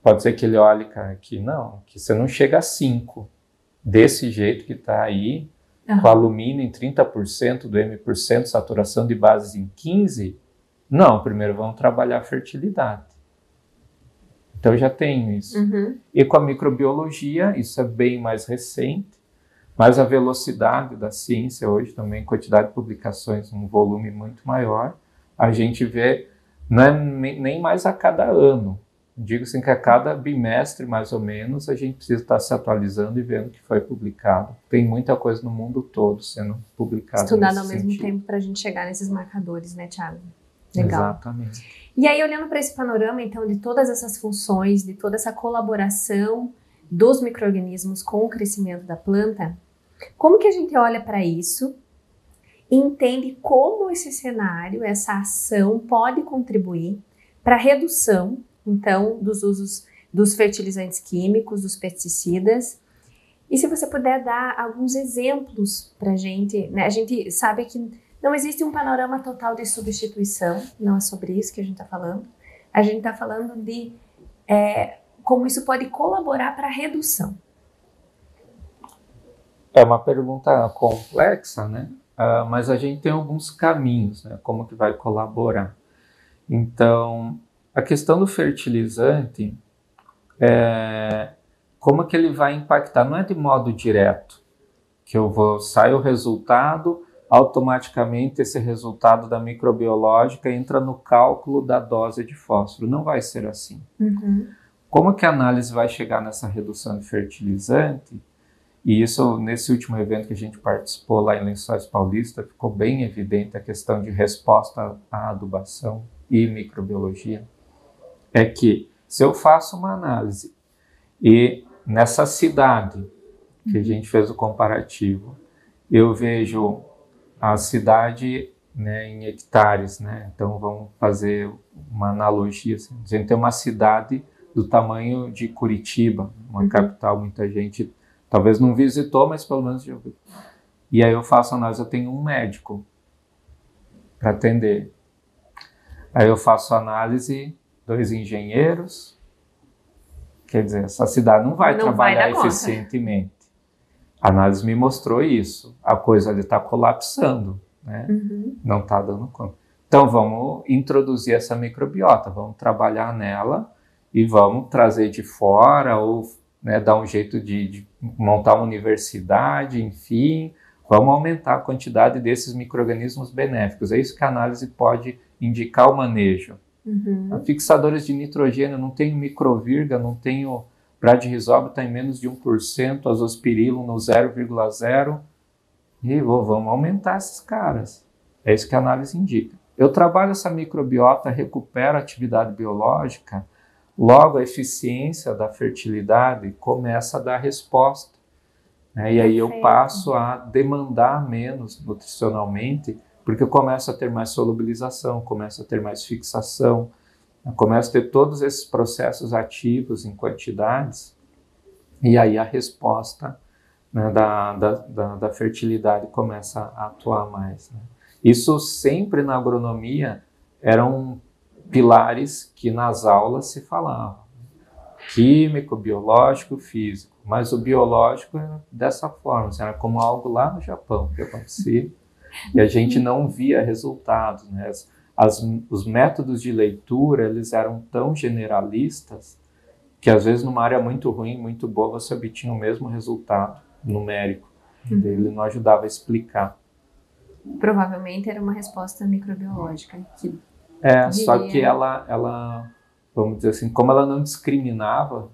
Pode ser que ele olhe, cara, que não, que você não chega a 5. Desse jeito que está aí, com alumínio em 30% do M%, saturação de bases em 15%, não, primeiro vamos trabalhar a fertilidade. Então eu já tenho isso. E com a microbiologia, isso é bem mais recente, mas a velocidade da ciência hoje também, quantidade de publicações, um volume muito maior, a gente vê, não é nem mais a cada ano, digo assim que a cada bimestre, mais ou menos, a gente precisa estar se atualizando e vendo o que foi publicado. Tem muita coisa no mundo todo sendo publicada. Estudado ao mesmo tempo para a gente chegar nesses marcadores, né, Thiago? Legal. Exatamente. E aí, olhando para esse panorama, então, de todas essas funções, de toda essa colaboração dos micro-organismos com o crescimento da planta, como que a gente olha para isso e entende como esse cenário, essa ação pode contribuir para a redução, então, dos usos dos fertilizantes químicos, dos pesticidas? E se você puder dar alguns exemplos para a gente, né? A gente sabe que não existe um panorama total de substituição, não é sobre isso que a gente está falando. A gente está falando de como isso pode colaborar para a redução. É uma pergunta complexa, né? Mas a gente tem alguns caminhos, né? Como que vai colaborar. Então, a questão do fertilizante, como que ele vai impactar? Não é de modo direto, que sai o resultado, automaticamente esse resultado da microbiológica entra no cálculo da dose de fósforo. Não vai ser assim. Como que a análise vai chegar nessa redução de fertilizante? E isso, nesse último evento que a gente participou lá em Lençóis Paulista, ficou bem evidente a questão de resposta à adubação e microbiologia. É que se eu faço uma análise e nessa cidade que a gente fez o comparativo, eu vejo a cidade, né, em hectares, né? Então vamos fazer uma analogia. Assim. A gente tem uma cidade do tamanho de Curitiba, uma capital, muita gente talvez não visitou, mas pelo menos já viu. E aí eu faço análise, eu tenho um médico para atender. Aí eu faço análise, 2 engenheiros. Quer dizer, essa cidade não vai trabalhar eficientemente. A análise me mostrou isso. A coisa ali está colapsando, né? Não está dando conta. Então vamos introduzir essa microbiota, vamos trabalhar nela e vamos trazer de fora ou, né, dar um jeito de montar uma universidade, enfim, vamos aumentar a quantidade desses micro-organismos benéficos. É isso que a análise pode indicar o manejo. Fixadores de nitrogênio, não tenho microvirga, não tenho bradyrhizobio, está em menos de 1%, azospirillum no 0,0%, e vamos aumentar esses caras. É isso que a análise indica. Eu trabalho essa microbiota, recupero a atividade biológica, logo a eficiência da fertilidade começa a dar resposta. Né? E aí eu passo a demandar menos nutricionalmente, porque eu começo a ter mais solubilização, começo a ter mais fixação, começo a ter todos esses processos ativos em quantidades, e aí a resposta, né, da fertilidade começa a atuar mais. Né? Isso sempre na agronomia eram pilares que nas aulas se falavam. Químico, biológico, físico. Mas o biológico era dessa forma, assim, era como algo lá no Japão que acontecia, e a gente não via resultados. Né? Os métodos de leitura, eles eram tão generalistas que às vezes numa área muito ruim, muito boa, você obtinha o mesmo resultado numérico. Ele não ajudava a explicar. Provavelmente era uma resposta microbiológica. Só que ela, vamos dizer assim, como ela não discriminava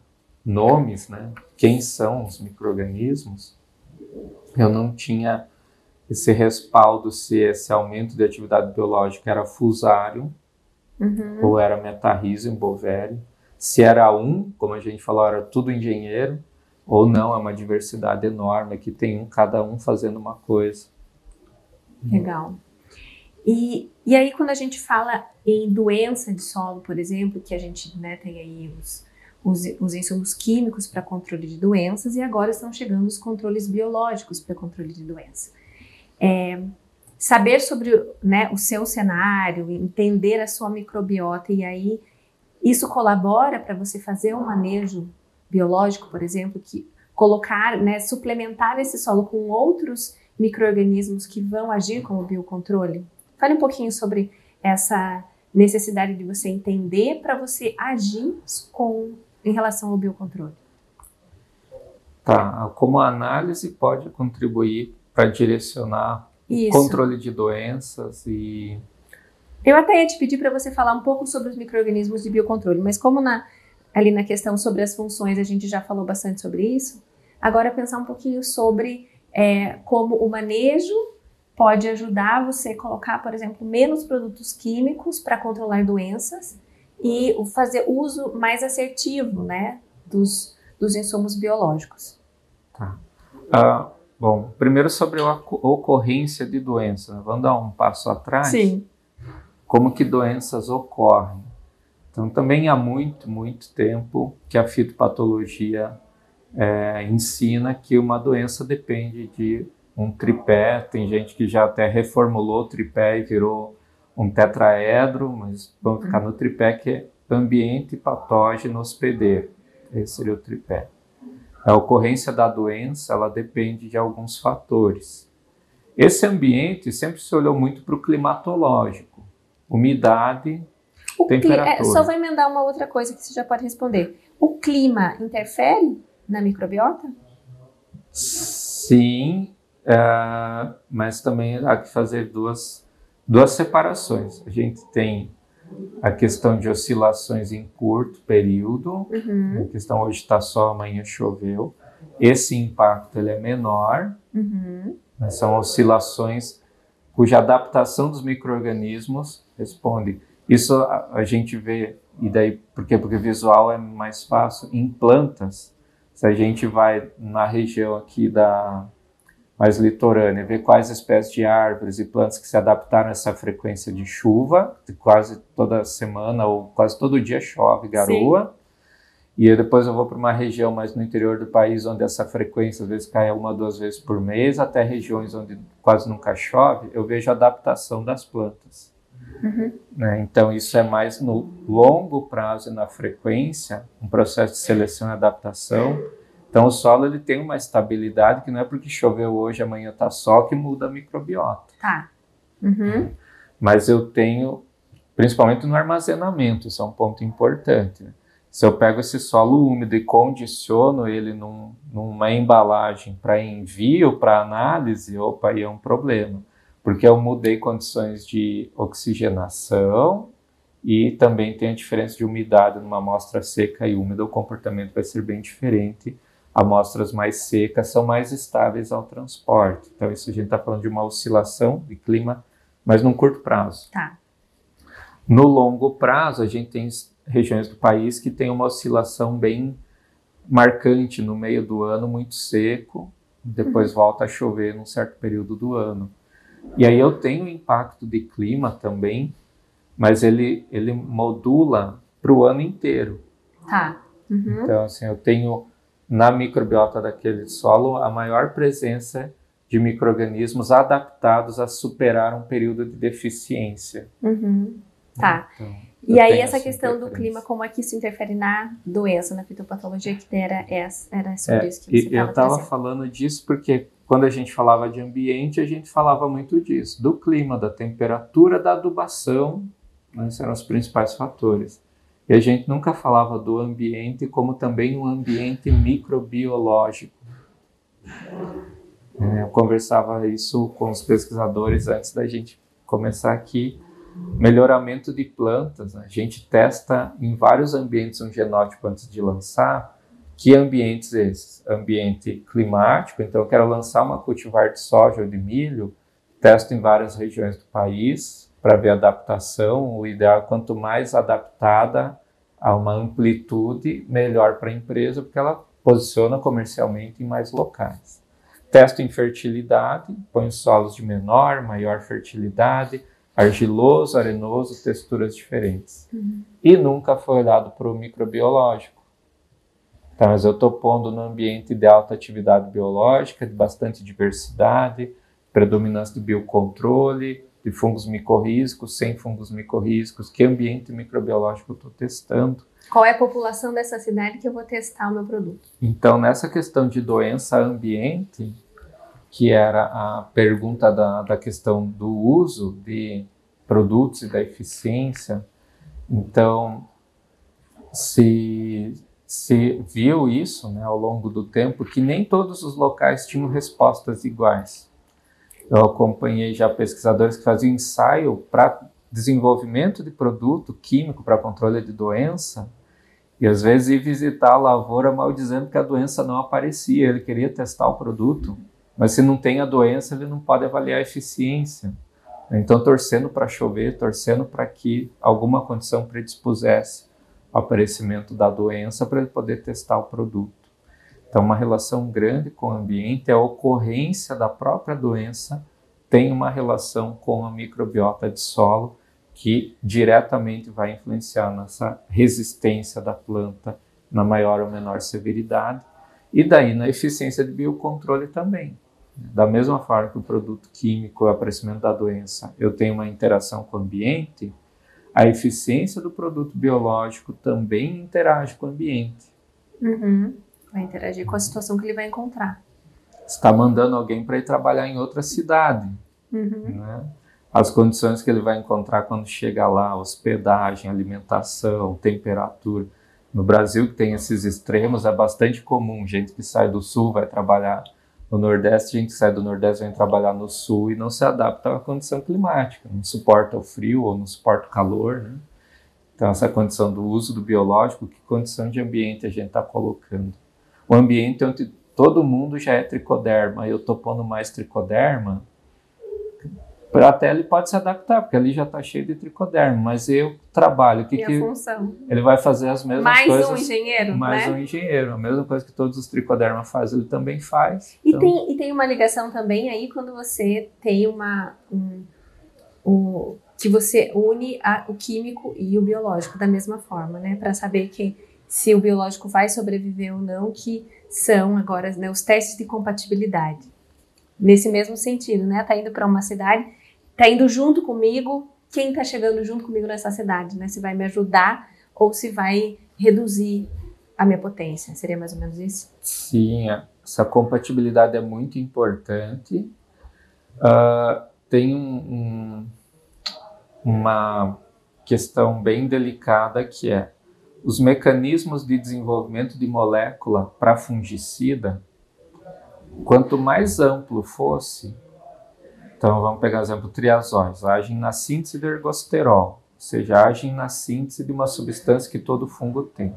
nomes, né, quem são os micro-organismos, eu não tinha esse respaldo se esse aumento de atividade biológica era Fusarium ou era Metarrhizium bovério, se era como a gente falou, era tudo engenheiro, ou não, é uma diversidade enorme, que tem cada um fazendo uma coisa. Legal. E aí, quando a gente fala em doença de solo, por exemplo, que a gente, né, tem aí os insumos químicos para controle de doenças, e agora estão chegando os controles biológicos para controle de doença. Saber sobre, né, o seu cenário, entender a sua microbiota e Isso colabora para você fazer um manejo biológico, por exemplo, que colocar, né, suplementar esse solo com outros micro-organismos que vão agir como biocontrole? Fale um pouquinho sobre essa necessidade de você entender para você agir em relação ao biocontrole. Tá, como a análise pode contribuir para direcionar o controle de doenças e... Eu até ia te pedir para você falar um pouco sobre os micro-organismos de biocontrole, mas como ali na questão sobre as funções a gente já falou bastante sobre isso, agora pensar um pouquinho sobre como o manejo pode ajudar você a colocar, por exemplo, menos produtos químicos para controlar doenças e fazer uso mais assertivo, né, dos insumos biológicos. Tá. Bom, primeiro sobre a ocorrência de doenças. Vamos dar um passo atrás? Sim. Como que doenças ocorrem. Então, também há muito, muito tempo que a fitopatologia ensina que uma doença depende de um tripé. Tem gente que já até reformulou o tripé e virou um tetraedro, mas vamos ficar no tripé, que é ambiente, patógeno, hospedeiro. Esse seria o tripé. A ocorrência da doença, ela depende de alguns fatores. Esse ambiente sempre se olhou muito para o climatológico, umidade, temperatura. Só vou emendar uma outra coisa que você já pode responder. O clima interfere na microbiota? Sim, mas também há que fazer duas separações. A gente tem a questão de oscilações em curto período, a questão hoje está sol, amanhã choveu. Esse impacto ele é menor, né? São oscilações cuja adaptação dos micro-organismos responde. Isso a gente vê, e daí por quê? Porque visual é mais fácil em plantas. Se a gente vai na região aqui mais litorânea, ver quais espécies de árvores e plantas que se adaptaram a essa frequência de chuva, que quase toda semana ou quase todo dia chove, garoa. Sim. E aí depois eu vou para uma região mais no interior do país, onde essa frequência às vezes cai 1 ou 2 vezes por mês, até regiões onde quase nunca chove, eu vejo a adaptação das plantas. Né? Então isso é mais no longo prazo e na frequência, um processo de seleção e adaptação. Então o solo ele tem uma estabilidade que não é porque choveu hoje, amanhã está sol, que muda a microbiota. Tá. Mas eu tenho, principalmente no armazenamento, isso é um ponto importante. Né? Se eu pego esse solo úmido e condiciono ele numa embalagem para envio, para análise, opa, aí é um problema. Porque eu mudei condições de oxigenação e também tem a diferença de umidade numa amostra seca e úmida, o comportamento vai ser bem diferente. Amostras mais secas são mais estáveis ao transporte. Então, isso a gente está falando de uma oscilação de clima, mas num curto prazo. Tá. No longo prazo, a gente tem regiões do país que tem uma oscilação bem marcante no meio do ano, muito seco, depois volta a chover num certo período do ano. E aí eu tenho impacto de clima também, mas ele modula para o ano inteiro. Tá. Então, assim, eu tenho na microbiota daquele solo a maior presença de micro-organismos adaptados a superar um período de deficiência. Tá. Então, e aí essa questão do clima, como é que isso interfere na doença, na fitopatologia, que era sobre isso que você estava Eu estava falando disso porque quando a gente falava de ambiente, a gente falava muito disso, do clima, da temperatura, da adubação, né, esses eram os principais fatores. E a gente nunca falava do ambiente como também um ambiente microbiológico. Eu conversava isso com os pesquisadores antes da gente começar aqui. Melhoramento de plantas, né? A gente testa em vários ambientes um genótipo antes de lançar. Que ambientes esses? Ambiente climático, então eu quero lançar uma cultivar de soja ou de milho, testo em várias regiões do país para ver a adaptação. O ideal é quanto mais adaptada a uma amplitude, melhor para a empresa, porque ela posiciona comercialmente em mais locais. Testo em fertilidade, põe solos de menor, maior fertilidade, argiloso, arenoso, texturas diferentes. E nunca foi olhado para o microbiológico. Então, mas eu estou pondo no ambiente de alta atividade biológica, de bastante diversidade, predominância do biocontrole, de fungos micorrízicos, sem fungos micorrízicos, que ambiente microbiológico eu estou testando. Qual é a população dessa cidade que eu vou testar o meu produto? Então, nessa questão de doença-ambiente, que era a pergunta da questão do uso de produtos e da eficiência, então, se viu isso, né, ao longo do tempo, que nem todos os locais tinham respostas iguais. Eu acompanhei já pesquisadores que faziam ensaio para desenvolvimento de produto químico para controle de doença, e às vezes ir visitar a lavoura mal dizendo que a doença não aparecia, ele queria testar o produto, mas se não tem a doença, ele não pode avaliar a eficiência. Então, torcendo para chover, torcendo para que alguma condição predispusesse ao aparecimento da doença para ele poder testar o produto. Então, uma relação grande com o ambiente, a ocorrência da própria doença tem uma relação com a microbiota de solo que diretamente vai influenciar nessa resistência da planta na maior ou menor severidade e daí na eficiência de biocontrole também. Da mesma forma que o produto químico, o aparecimento da doença, eu tenho uma interação com o ambiente, a eficiência do produto biológico também interage com o ambiente. Vai interagir com a situação que ele vai encontrar. Você está mandando alguém para ir trabalhar em outra cidade. Né? As condições que ele vai encontrar quando chega lá, hospedagem, alimentação, temperatura. No Brasil, que tem esses extremos, é bastante comum. Gente que sai do sul vai trabalhar no Nordeste, gente que sai do Nordeste vem trabalhar no Sul e não se adapta à condição climática, não suporta o frio ou não suporta o calor, né? Então, essa condição do uso do biológico, que condição de ambiente a gente está colocando? O ambiente onde todo mundo já é tricoderma, eu estou pondo mais tricoderma, até ele pode se adaptar, porque ali já está cheio de tricoderma, mas eu trabalho. E a função? Ele vai fazer as mesmas coisas. Mais um engenheiro, Mais um engenheiro. A mesma coisa que todos os tricodermas fazem, ele também faz. E, então... tem uma ligação também aí quando você tem que você une o químico e o biológico da mesma forma, né? Para saber que se o biológico vai sobreviver ou não, que são agora, né, os testes de compatibilidade. Nesse mesmo sentido, né? Tá indo para uma cidade, tá indo junto comigo, quem tá chegando junto comigo nessa cidade, né? Se vai me ajudar ou se vai reduzir a minha potência. Seria mais ou menos isso? Sim, essa compatibilidade é muito importante. Tem uma questão bem delicada que é os mecanismos de desenvolvimento de molécula para fungicida. Quanto mais amplo fosse, então vamos pegar o exemplo triazóis, agem na síntese do ergosterol, ou seja, agem na síntese de uma substância que todo fungo tem.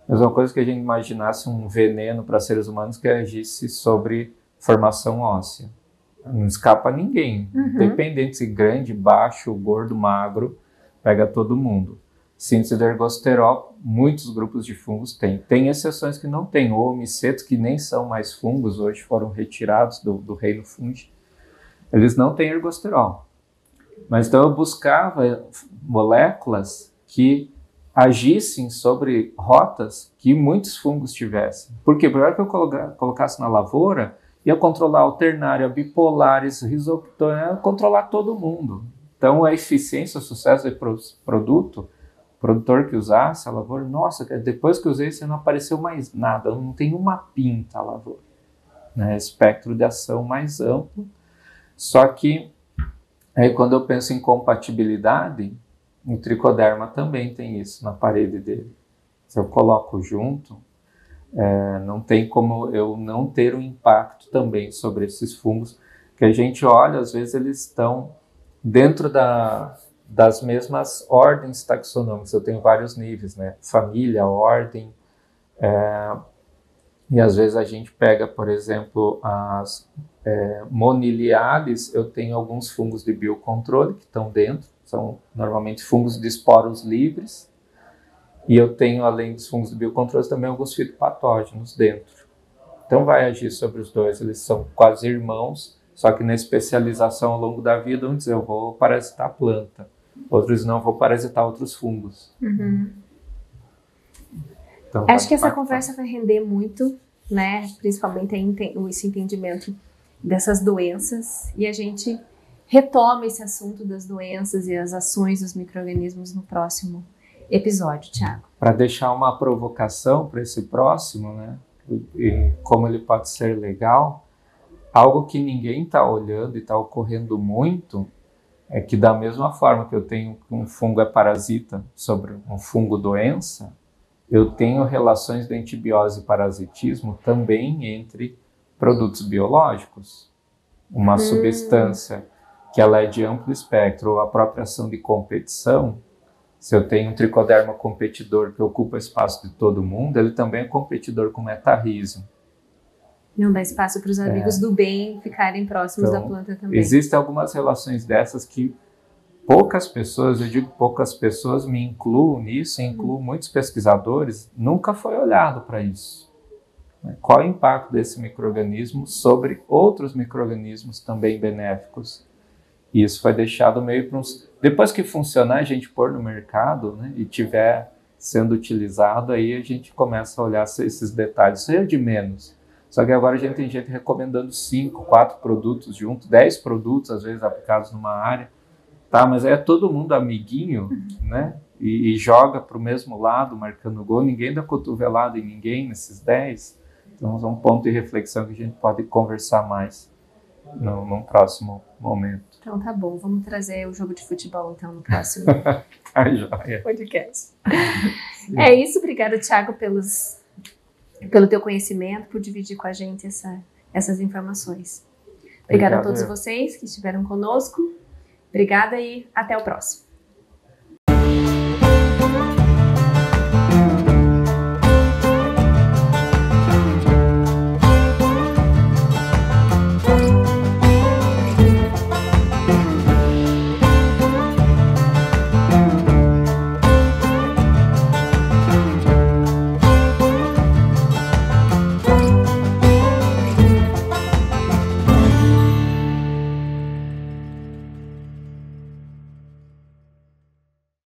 Mesma coisa que a gente imaginasse um veneno para seres humanos que agisse sobre formação óssea. Não escapa a ninguém, independente se grande, baixo, gordo, magro, pega todo mundo. Síntese do ergosterol, muitos grupos de fungos têm. Tem exceções que não têm, ou micetos que nem são mais fungos, hoje foram retirados do reino fungi. Eles não têm ergosterol. Mas então eu buscava moléculas que agissem sobre rotas que muitos fungos tivessem. Por quê? Porque que eu colocasse na lavoura, ia controlar alternária, bipolares, risoptona, ia controlar todo mundo. Então a eficiência, o sucesso do produto, produtor que usasse a lavoura, nossa, depois que eu usei, você não apareceu mais nada, não tem uma pinta a lavoura. Né? Espectro de ação mais amplo. Só que, aí, quando eu penso em compatibilidade, o tricoderma também tem isso na parede dele. Se eu coloco junto, não tem como eu não ter um impacto também sobre esses fungos, que a gente olha, às vezes eles estão dentro das mesmas ordens taxonômicas. Eu tenho vários níveis, né? Família, ordem, e às vezes a gente pega, por exemplo, as moniliales, eu tenho alguns fungos de biocontrole que estão dentro, são normalmente fungos de esporos livres, e eu tenho, além dos fungos de biocontrole, também alguns fitopatógenos dentro. Então vai agir sobre os dois, eles são quase irmãos, só que na especialização ao longo da vida, vamos dizer, eu vou parasitar a planta, outros não, vou parasitar outros fungos. Então, acho que essa conversa vai render muito, né? Principalmente esse entendimento dessas doenças, e a gente retoma esse assunto das doenças e as ações dos micro-organismos no próximo episódio, Thiago. Para deixar uma provocação para esse próximo, né? E como ele pode ser legal, algo que ninguém está olhando e está ocorrendo muito é que da mesma forma que eu tenho que um fungo é parasita sobre um fungo doença, eu tenho relações de antibiose e parasitismo também entre produtos biológicos. Uma substância que ela é de amplo espectro, ou a própria ação de competição, se eu tenho um tricoderma competidor que ocupa espaço de todo mundo, ele também é competidor com metarrhizium. Não dá espaço para os amigos do bem ficarem próximos da planta também. Existem algumas relações dessas que poucas pessoas, eu digo poucas pessoas, me incluo nisso, incluo muitos pesquisadores, nunca foi olhado para isso. Qual é o impacto desse micro-organismo sobre outros micro-organismos também benéficos? E isso foi deixado meio para uns... Depois que funcionar, a gente pôr no mercado, né, e tiver sendo utilizado, aí a gente começa a olhar esses detalhes. Isso é de menos. Só que agora a gente tem gente recomendando 5, 4 produtos juntos, 10 produtos, às vezes, aplicados numa área. Tá, mas é todo mundo amiguinho, né? E joga para o mesmo lado, marcando gol. Ninguém dá cotovelada em ninguém nesses 10. Então, é um ponto de reflexão que a gente pode conversar mais num próximo momento. Então tá bom, vamos trazer o jogo de futebol então no próximo Tá joia. podcast. É isso, obrigada, Thiago, pelo teu conhecimento, por dividir com a gente essas informações. Obrigada a todos vocês que estiveram conosco. Obrigada e até o próximo.